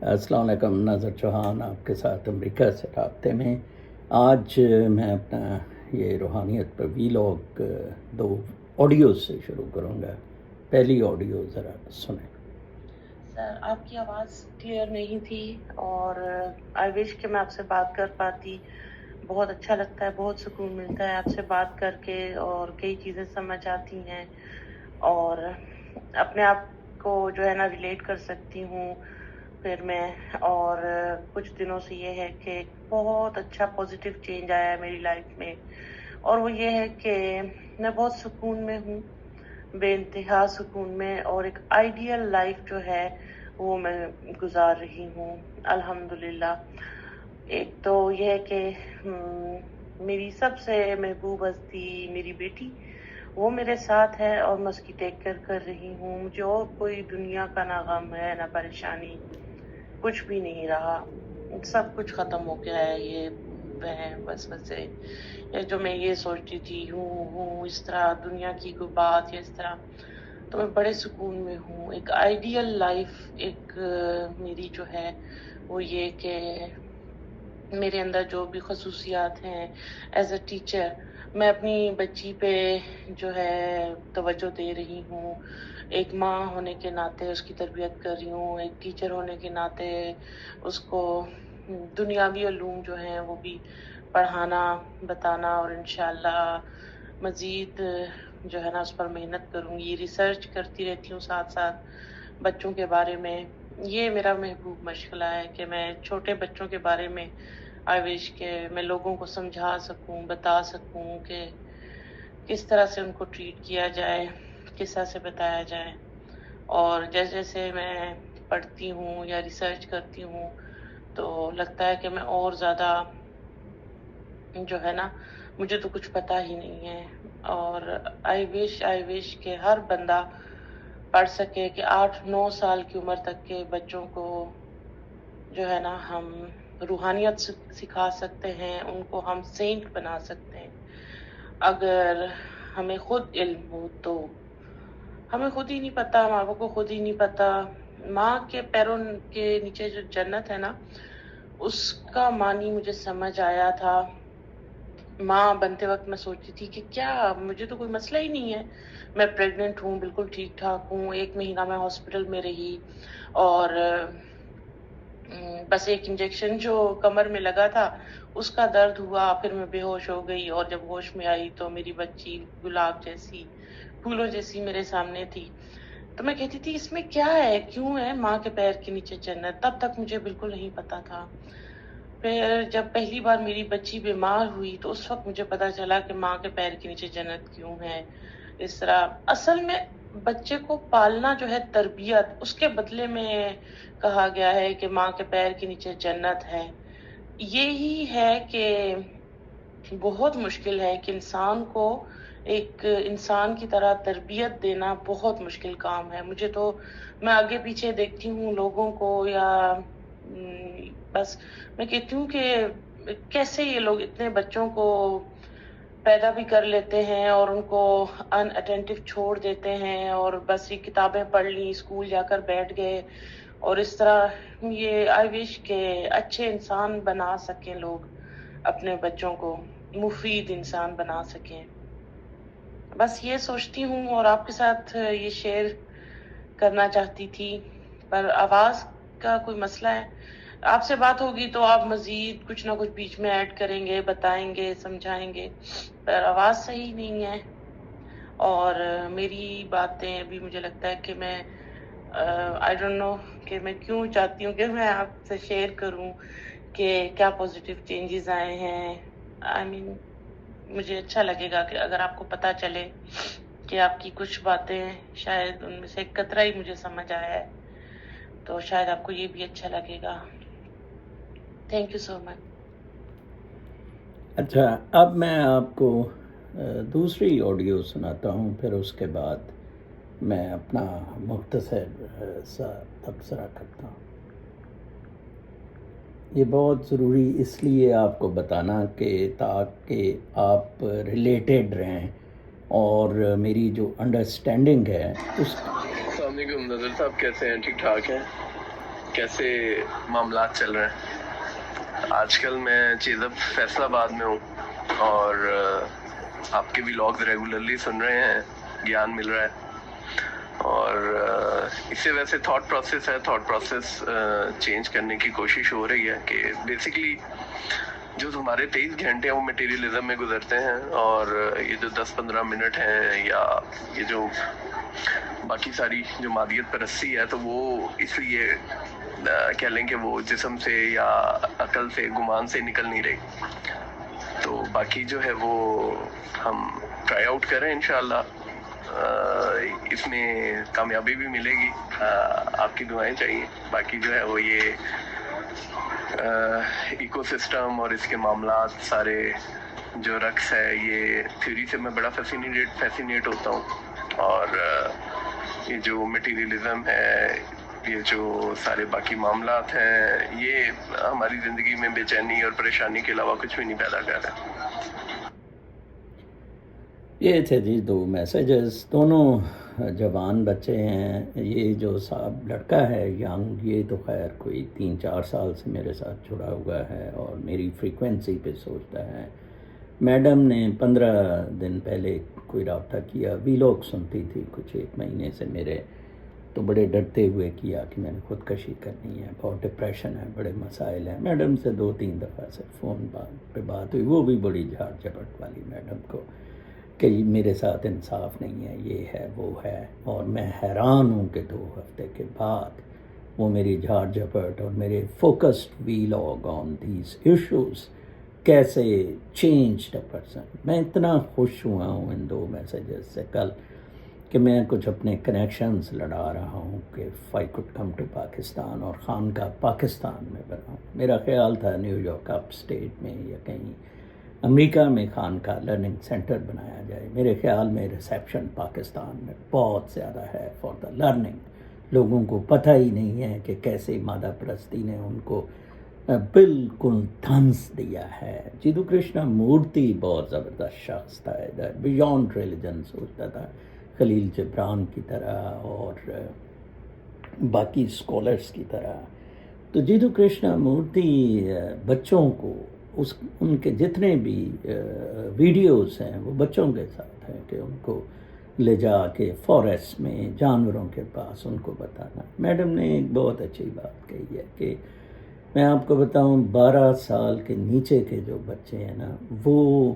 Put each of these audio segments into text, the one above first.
السلام علیکم، ناظر چوہان آپ کے ساتھ امریکہ سے رابطے میں۔ آج میں اپنا یہ روحانیت پر ویلاگ 2 آڈیوز سے شروع کروں گا۔ پہلی آڈیو ذرا سنیں۔ سر، آپ کی آواز کلیئر نہیں تھی اور آئی وش کہ میں آپ سے بات کر پاتی۔ بہت اچھا لگتا ہے، بہت سکون ملتا ہے آپ سے بات کر کے، اور کئی چیزیں سمجھ آتی ہیں اور اپنے آپ کو جو ہے نا ریلیٹ کر سکتی ہوں پھر میں۔ اور کچھ دنوں سے یہ ہے کہ بہت اچھا پازیٹیو چینج آیا ہے میری لائف میں، اور وہ یہ ہے کہ میں بہت سکون میں ہوں، بے انتہا سکون میں، اور ایک آئیڈیل لائف جو ہے وہ میں گزار رہی ہوں الحمدللہ۔ ایک تو یہ ہے کہ میری سب سے محبوب ہستی میری بیٹی، وہ میرے ساتھ ہے اور میں اس کی ٹیک کیئر کر رہی ہوں۔ مجھے اور کوئی دنیا کا نہ غم ہے نہ پریشانی، کچھ بھی نہیں رہا، سب کچھ ختم ہو گیا ہے۔ یہ بس جو میں یہ سوچتی تھی ہوں اس طرح دنیا کی کوئی بات یا اس طرح، تو میں بڑے سکون میں ہوں۔ ایک آئیڈیل لائف ایک میری جو ہے وہ یہ کہ میرے اندر جو بھی خصوصیات ہیں ایز اے ٹیچر، میں اپنی بچی پہ جو ہے توجہ دے رہی ہوں، ایک ماں ہونے کے ناطے اس کی تربیت کر رہی ہوں، ایک ٹیچر ہونے کے ناطے اس کو دنیاوی علوم جو ہیں وہ بھی پڑھانا بتانا، اور انشاءاللہ مزید جو ہے نا اس پر محنت کروں گی۔ ریسرچ کرتی رہتی ہوں ساتھ ساتھ بچوں کے بارے میں۔ یہ میرا محبوب مشغلہ ہے کہ میں چھوٹے بچوں کے بارے میں آئی وش کہ میں لوگوں کو سمجھا سکوں، بتا سکوں کہ کس طرح سے ان کو ٹریٹ کیا جائے، کس طرح سے بتایا جائے۔ اور جیسے جیسے میں پڑھتی ہوں یا ریسرچ کرتی ہوں تو لگتا ہے کہ میں اور زیادہ جو ہے نا مجھے تو کچھ پتہ ہی نہیں ہے، اور آئی وش کہ ہر بندہ پڑھ سکے کہ 8-9 سال کی عمر تک کے بچوں کو جو ہے نا ہم روحانیت سکھا سکتے ہیں، ان کو ہم سینٹ بنا سکتے ہیں اگر ہمیں خود علم ہو تو۔ ہمیں خود ہی نہیں پتا، ماں باپ کو خود ہی نہیں پتا۔ ماں کے پیروں کے نیچے جو جنت ہے نا، اس کا معنی مجھے سمجھ آیا تھا۔ ماں بنتے وقت میں سوچتی تھی کہ کیا مجھے تو کوئی مسئلہ ہی نہیں ہے، میں پریگننٹ ہوں، بالکل ٹھیک ٹھاک ہوں۔ 1 مہینہ میں ہاسپٹل میں رہی، اور بس ایک انجیکشن جو کمر میں لگا تھا اس کا درد ہوا، پھر میں بے ہوش ہو گئی، اور جب ہوش میں آئی تو میری بچی گلاب جیسی، پھولوں جیسی میرے سامنے تھی۔ تو میں کہتی تھی اس میں کیا ہے، کیوں ہے ماں کے پیر کے نیچے جنت؟ تب تک مجھے بالکل نہیں پتا تھا۔ پھر جب پہلی بار میری بچی بیمار ہوئی تو اس وقت مجھے پتا چلا کہ ماں کے پیر کے نیچے جنت کیوں ہے۔ اس طرح اصل میں بچے کو پالنا جو ہے تربیت، اس کے بدلے میں کہا گیا ہے کہ ماں کے پیر کے نیچے جنت ہے۔ یہی ہے کہ بہت مشکل ہے کہ انسان کو ایک انسان کی طرح تربیت دینا بہت مشکل کام ہے۔ مجھے تو میں آگے پیچھے دیکھتی ہوں لوگوں کو، یا بس میں کہتی ہوں کہ کیسے یہ لوگ اتنے بچوں کو پیدا بھی کر لیتے ہیں اور ان کو ان اٹینٹیو چھوڑ دیتے ہیں، اور بس یہ کتابیں پڑھ لی، اسکول جا کر بیٹھ گئے، اور اس طرح یہ آئی وش کہ اچھے انسان بنا سکیں لوگ، اپنے بچوں کو مفید انسان بنا سکیں۔ بس یہ سوچتی ہوں اور آپ کے ساتھ یہ شیئر کرنا چاہتی تھی۔ پر آواز کا کوئی مسئلہ ہے، آپ سے بات ہوگی تو آپ مزید کچھ نہ کچھ بیچ میں ایڈ کریں گے، بتائیں گے، سمجھائیں گے، پر آواز صحیح نہیں ہے۔ اور میری باتیں ابھی مجھے لگتا ہے کہ میں آئی ڈونٹ نو کہ میں کیوں چاہتی ہوں کہ میں آپ سے شیئر کروں کہ کیا پازیٹیو چینجز آئے ہیں۔ مجھے اچھا لگے گا کہ اگر آپ کو پتہ چلے کہ آپ کی کچھ باتیں شاید ان میں سے ایک قطرہ ہی مجھے سمجھ آیا ہے، تو شاید آپ کو یہ بھی اچھا لگے گا۔ تھینک یو سو مچ۔ اچھا، اب میں آپ کو دوسری آڈیو سناتا ہوں، پھر اس کے بعد میں اپنا مختصر سا تبصرہ کرتا ہوں۔ یہ بہت ضروری اس لیے آپ کو بتانا کہ تاکہ آپ ریلیٹڈ رہیں، اور میری جو انڈرسٹینڈنگ ہے اس۔ السلام علیکم نظر صاحب، کیسے ہیں؟ ٹھیک ٹھاک ہیں؟ کیسے معاملات چل رہے ہیں. آج کل میں چیزب فیصل آباد میں ہوں اور آپ کے ولاگز ریگولرلی سن رہے ہیں, گیان مل رہا ہے. اور اس سے ویسے تھاٹ پروسیس چینج کرنے کی کوشش ہو رہی ہے کہ بیسیکلی جو ہمارے 23 گھنٹے ہیں وہ مٹیریلزم میں گزرتے ہیں, اور یہ جو 10-15 منٹ ہیں یا یہ جو باقی ساری جو مادیت پرستی ہے, تو وہ اس لیے کہہ لیں کہ وہ جسم سے یا عقل سے, گمان سے نکل نہیں رہی. تو باقی جو ہے وہ ہم ٹرائی آؤٹ کریں انشاءاللہ, اس میں کامیابی بھی ملے گی. آپ کی دعائیں چاہیے. باقی جو ہے وہ یہ ایکو سسٹم اور اس کے معاملات سارے جو رقص ہے, یہ تھیوری سے میں بڑا فیسینیٹ ہوتا ہوں. اور یہ جو مٹیریلزم ہے, یہ جو سارے باقی معاملات ہیں, یہ ہماری زندگی میں بے چینی اور پریشانی کے علاوہ کچھ بھی نہیں پیدا کر رہا. یہ تھے جی 2 میسیجز, دونوں جوان بچے ہیں. یہ جو صاحب لڑکا ہے ینگ, یہ تو خیر کوئی 3-4 سال سے میرے ساتھ جڑا ہوا ہے اور میری فریکوینسی پہ سوچتا ہے. میڈم نے 15 دن پہلے کوئی رابطہ کیا, ویلاگ سنتی تھی کچھ 1 مہینے سے میرے, تو بڑے ڈرتے ہوئے کیا کہ میں نے خودکشی کرنی ہے, بہت ڈپریشن ہے, بڑے مسائل ہیں. میڈم سے 2-3 دفعہ سے فون پہ بات ہوئی, وہ بھی بڑی جھاڑ جھپٹ والی میڈم کو, کہ میرے ساتھ انصاف نہیں ہے, یہ ہے وہ ہے. اور میں حیران ہوں کہ 2 ہفتے کے بعد وہ میری جھاڑ جھپٹ اور میرے focused vlog on these issues کیسے چینجڈ اے پرسن. میں اتنا خوش ہوا ہوں ان 2 میسیجز سے کل کہ میں کچھ اپنے کنیکشنز لڑا رہا ہوں کہ I could come to Pakistan اور خانقاہ پاکستان میں بناؤں. میرا خیال تھا نیو یارک اپ اسٹیٹ میں یا کہیں امریکہ میں خانقاہ لرننگ سینٹر بنایا جائے. میرے خیال میں ریسیپشن پاکستان میں بہت زیادہ ہے فار دا لرننگ. لوگوں کو پتہ ہی نہیں ہے کہ کیسے مادہ پرستی نے ان کو بالکل دھنس دیا ہے. جیدو کرشنا مورتی بہت زبردست شخص تھا, بیونڈ ریلیجن سوچتا تھا, خلیل جبران کی طرح اور باقی اسکالرس کی طرح. تو جیدو کرشنا مورتی بچوں کو ان کے جتنے بھی ویڈیوز ہیں وہ بچوں کے ساتھ ہیں کہ ان کو لے جا کے فارسٹ میں جانوروں کے پاس ان کو بتانا. میڈم نے ایک بہت اچھی بات کہی ہے کہ میں آپ کو بتاؤں 12 سال کے نیچے کے جو بچے ہیں نا, وہ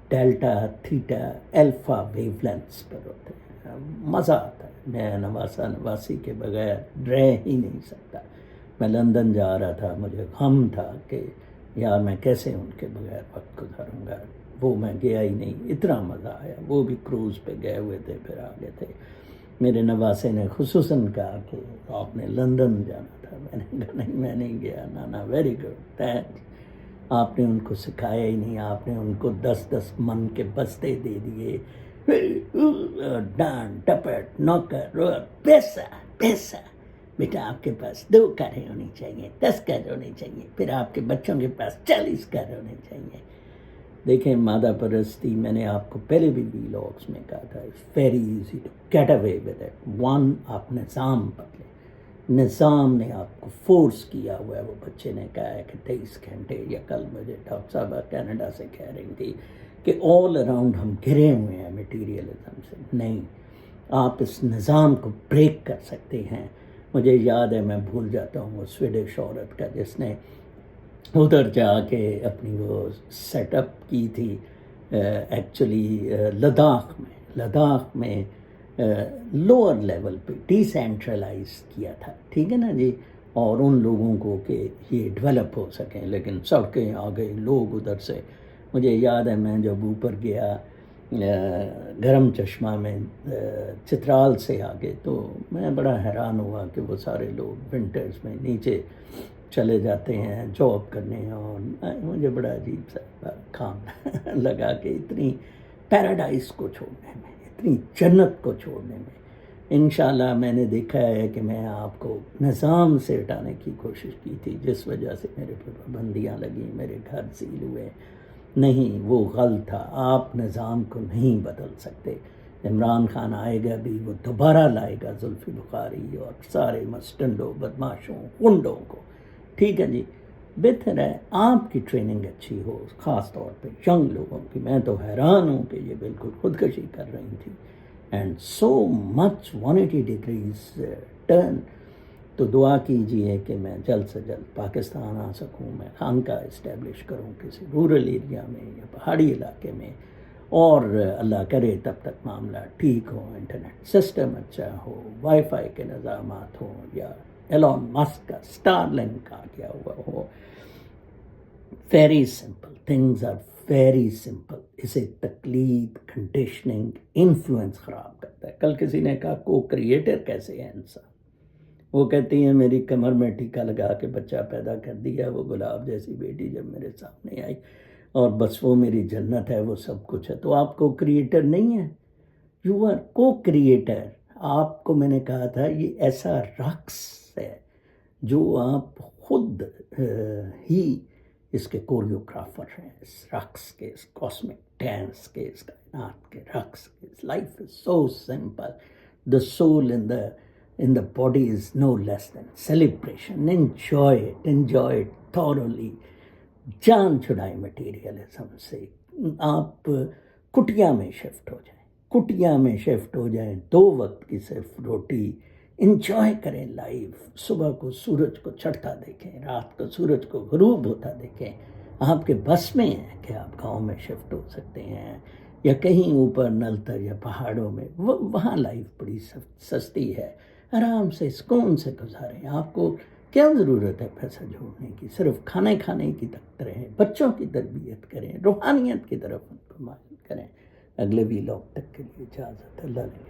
delta theta alpha wavelengths پر ہوتے ہیں. مزہ آتا ہے. میں نواسی کے بغیر رہ ہی نہیں سکتا. میں لندن جا رہا تھا, مجھے غم تھا کہ یار میں کیسے ان کے بغیر وقت گزاروں گا. وہ میں گیا ہی نہیں, اتنا مزہ آیا. وہ بھی کروز پہ گئے ہوئے تھے, پھر آگے تھے. میرے نواسے نے خصوصاً کہا کہ آپ نے لندن جانا تھا. میں نے کہا نہیں میں نہیں گیا. نانا ویری گڈ تھینکس. آپ نے ان کو سکھایا ہی نہیں, آپ نے ان کو 10 من کے بستے دے دیے. ڈان ٹپٹ نوکر پیسہ پیسہ. بیٹا آپ کے پاس 2 کاریں ہونی چاہیے, 10 کار ہونی چاہیے, پھر آپ کے بچوں کے پاس 40 کار ہونے چاہیے. دیکھیں مادہ پرستی, میں نے آپ کو پہلے بھی ویلاگس میں کہا تھا, it's very easy to get away with it. 1 آپ نظام بدلیں. نظام نے آپ کو فورس کیا ہوا ہے. وہ بچے نے کہا ہے کہ 23 گھنٹے, یا کل مجھے ڈاکٹر صاحبہ کینیڈا سے کہہ رہی تھی کہ آل اراؤنڈ ہم گھرے ہوئے ہیں میٹیریلزم سے. نہیں, آپ اس نظام کو بریک کر سکتے ہیں. مجھے یاد ہے, میں بھول جاتا ہوں, وہ سویڈش عورت کا جس نے ادھر جا کے اپنی وہ سیٹ اپ کی تھی ایکچولی لداخ میں لوور لیول پہ ڈی سینٹرلائز کیا تھا. ٹھیک ہے نا جی, اور ان لوگوں کو کہ یہ ڈیولپ ہو سکیں. لیکن سڑکیں آ گئی, لوگ ادھر سے. مجھے یاد ہے میں جب اوپر گیا گرم چشمہ میں چترال سے آگے, تو میں بڑا حیران ہوا کہ وہ سارے لوگ ونٹرز میں نیچے چلے جاتے ہیں جاب کرنے. اور مجھے بڑا عجیب سا کام لگا کہ اتنی پیراڈائز کو چھوڑنے میں, اتنی جنت کو چھوڑنے میں. انشاءاللہ میں نے دیکھا ہے کہ میں آپ کو نظام سے ہٹانے کی کوشش کی تھی, جس وجہ سے میرے پہ پابندیاں لگیں, میرے گھر سیل ہوئے. نہیں, وہ غلط تھا. آپ نظام کو نہیں بدل سکتے. عمران خان آئے گا بھی، وہ دوبارہ لائے گا زلفی بخاری اور سارے مسٹنڈوں بدماشوں غنڈوں کو. ٹھیک ہے جی، بہتر ہے آپ کی ٹریننگ اچھی ہو، خاص طور پہ ینگ لوگوں کی. میں تو حیران ہوں کہ یہ بالکل خودکشی کر رہی تھی، and so much 180 degrees turn. تو دعا کیجئے کہ میں جلد سے جلد پاکستان آ سکوں، میں خانقاہ اسٹیبلش کروں کسی رورل ایریا میں یا پہاڑی علاقے میں، اور اللہ کرے تب تک معاملہ ٹھیک ہو، انٹرنیٹ سسٹم اچھا ہو، وائی فائی کے نظامات ہوں، یا ایلون مسک کا اسٹار لنک آ گیا ہوا ہو. Very simple things are very simple. اسے تقلید، کنڈیشننگ، انفلوئنس خراب کرتا ہے. کل کسی نے کہا کو کریٹر کیسے ہے انسان؟ وہ کہتی ہیں میری کمر میں ٹیکا لگا کے بچہ پیدا کر دیا، وہ گلاب جیسی بیٹی جب میرے سامنے آئی، اور بس وہ میری جنت ہے، وہ سب کچھ ہے. تو آپ کو کریٹر نہیں ہیں، یو آر کو کریٹر. آپ کو میں نے کہا تھا یہ ایسا رقص ہے جو آپ خود ہی اس کے کوریوگرافر ہیں، اس رقص کے، اس کاسمک ڈانس کے، اس کائنات کے رقص کے. Life is so simple. The soul in the body is no less than celebration. Enjoy it thoroughly. جان چھڑائے مٹیریلزم سے. آپ کٹیا میں شفٹ ہو جائیں، کٹیا میں شفٹ ہو جائیں، 2 وقت کی صرف روٹی. انجوائے کریں لائف. صبح کو سورج کو چڑھتا دیکھیں، رات کو سورج کو غروب ہوتا دیکھیں. آپ کے بس میں ہے کہ آپ گاؤں میں شفٹ ہو سکتے ہیں، یا کہیں اوپر نلتر یا پہاڑوں میں. وہاں لائف بڑی سستی ہے. آرام سے سکون سے گزاریں. آپ کو کیا ضرورت ہے پیسہ جوڑنے کی؟ صرف کھانے کی تک رہیں، بچوں کی تربیت کریں، روحانیت کی طرف ان کو مائل کریں. اگلے ویلاگ تک کے لیے اجازت. اللہ نے